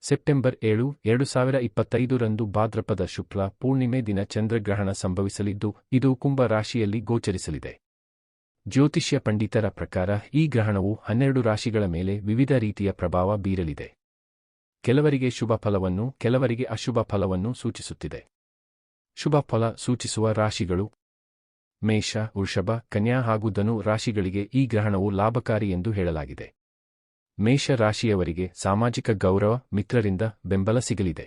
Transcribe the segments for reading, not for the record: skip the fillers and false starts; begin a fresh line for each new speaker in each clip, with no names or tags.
September 7, 2025 ರಂದು ಭಾದ್ರಪದ ಶುಕ್ಲ ಪೂರ್ಣಿಮೆ ದಿನ ಚಂದ್ರಗ್ರಹಣ ಸಂಭವಿಸಲಿದ್ದು, ಇದು ಕುಂಭ ರಾಶಿಯಲ್ಲಿ ಗೋಚರಿಸಲಿದೆ. ಜ್ಯೋತಿಷ್ಯ ಪಂಡಿತರ ಪ್ರಕಾರ ಈ ಗ್ರಹಣವು 12 ರಾಶಿಗಳ ಮೇಲೆ ವಿವಿಧ ರೀತಿಯ ಪ್ರಭಾವ ಬೀರಲಿದೆ. ಕೆಲವರಿಗೆ ಶುಭ ಫಲವನ್ನು, ಕೆಲವರಿಗೆ ಅಶುಭ ಫಲವನ್ನು ಸೂಚಿಸುತ್ತಿದೆ. ಶುಭ ಫಲ ಸೂಚಿಸುವ ರಾಶಿಗಳು: ಮೇಷ, ವೃಷಭ, ಕನ್ಯಾ ಹಾಗೂ ಧನು ರಾಶಿಗಳಿಗೆ ಈ ಗ್ರಹಣವು ಲಾಭಕಾರಿ ಎಂದು ಹೇಳಲಾಗಿದೆ. ಮೇಷ ರಾಶಿಯವರಿಗೆ ಸಾಮಾಜಿಕ ಗೌರವ, ಮಿತ್ರರಿಂದ ಬೆಂಬಲ ಸಿಗಲಿದೆ.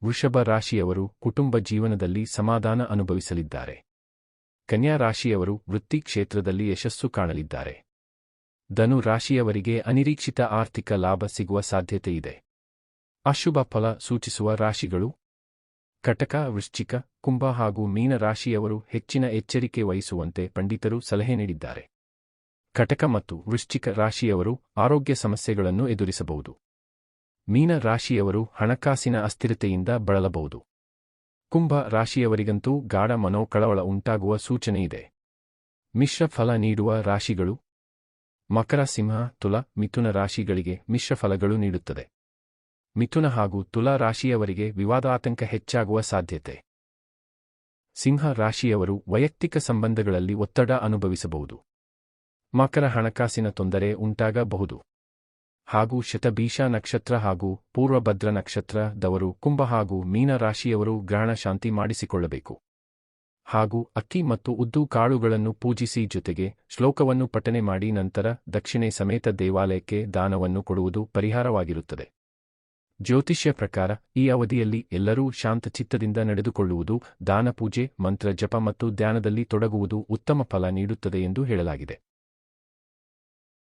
ವೃಷಭ ರಾಶಿಯವರು ಕುಟುಂಬ ಜೀವನದಲ್ಲಿ ಸಮಾಧಾನ ಅನುಭವಿಸಲಿದ್ದಾರೆ. ಕನ್ಯಾ ರಾಶಿಯವರು ವೃತ್ತಿ ಕ್ಷೇತ್ರದಲ್ಲಿ ಯಶಸ್ಸು ಕಾಣಲಿದ್ದಾರೆ. ಧನು ರಾಶಿಯವರಿಗೆ ಅನಿರೀಕ್ಷಿತ ಆರ್ಥಿಕ ಲಾಭ ಸಿಗುವ ಸಾಧ್ಯತೆಯಿದೆ. ಅಶುಭ ಫಲ ಸೂಚಿಸುವ ರಾಶಿಗಳು: ಕಟಕ, ವೃಶ್ಚಿಕ, ಕುಂಭ ಹಾಗೂ ಮೀನ ರಾಶಿಯವರು ಹೆಚ್ಚಿನ ಎಚ್ಚರಿಕೆ ವಹಿಸುವಂತೆ ಪಂಡಿತರು ಸಲಹೆ ನೀಡಿದ್ದಾರೆ. ಕಟಕ ಮತ್ತು ವೃಶ್ಚಿಕ ರಾಶಿಯವರು ಆರೋಗ್ಯ ಸಮಸ್ಯೆಗಳನ್ನು ಎದುರಿಸಬಹುದು. ಮೀನ ರಾಶಿಯವರು ಹಣಕಾಸಿನ ಅಸ್ಥಿರತೆಯಿಂದ ಬಳಲಬಹುದು. ಕುಂಭ ರಾಶಿಯವರಿಗಂತೂ ಗಾಢ ಮನೋಕಳವಳ ಉಂಟಾಗುವ ಸೂಚನೆಯಿದೆ. ಮಿಶ್ರ ಫಲ ನೀಡುವ ರಾಶಿಗಳು: ಮಕರ, ಸಿಂಹ, ತುಲ, ಮಿಥುನ ರಾಶಿಗಳಿಗೆ ಮಿಶ್ರ ಫಲಗಳು ನೀಡುತ್ತದೆ. ಮಿಥುನ ಹಾಗೂ ತುಲಾ ರಾಶಿಯವರಿಗೆ ವಿವಾದಾತಂಕ ಹೆಚ್ಚಾಗುವ ಸಾಧ್ಯತೆ. ಸಿಂಹ ರಾಶಿಯವರು ವೈಯಕ್ತಿಕ ಸಂಬಂಧಗಳಲ್ಲಿ ಒತ್ತಡ ಅನುಭವಿಸಬಹುದು. ಮಕರ ಹಣಕಾಸಿನ ತೊಂದರೆ ಉಂಟಾಗಬಹುದು. ಹಾಗೂ ಶತಭೀಷ ನಕ್ಷತ್ರ ಹಾಗೂ ಪೂರ್ವಭದ್ರ ನಕ್ಷತ್ರದವರು ಕುಂಭ ಹಾಗೂ ಮೀನ ರಾಶಿಯವರು ಗ್ರಹಣ ಶಾಂತಿ ಮಾಡಿಸಿಕೊಳ್ಳಬೇಕು. ಹಾಗೂ ಅಕ್ಕಿ ಮತ್ತು ಉದ್ದು ಕಾಳುಗಳನ್ನು ಪೂಜಿಸಿ, ಜೊತೆಗೆ ಶ್ಲೋಕವನ್ನು ಪಠನೆ ಮಾಡಿ ನಂತರ ದಕ್ಷಿಣೆ ಸಮೇತ ದೇವಾಲಯಕ್ಕೆ ದಾನವನ್ನು ಕೊಡುವುದು ಪರಿಹಾರವಾಗಿರುತ್ತದೆ. ಜ್ಯೋತಿಷ್ಯ ಪ್ರಕಾರ ಈ ಅವಧಿಯಲ್ಲಿ ಎಲ್ಲರೂ ಶಾಂತಚಿತ್ತದಿಂದ ನಡೆದುಕೊಳ್ಳುವುದು, ದಾನ, ಪೂಜೆ, ಮಂತ್ರ ಜಪ ಮತ್ತು ಧ್ಯಾನದಲ್ಲಿ ತೊಡಗುವುದು ಉತ್ತಮ ಫಲ ನೀಡುತ್ತದೆ ಎಂದು ಹೇಳಲಾಗಿದೆ.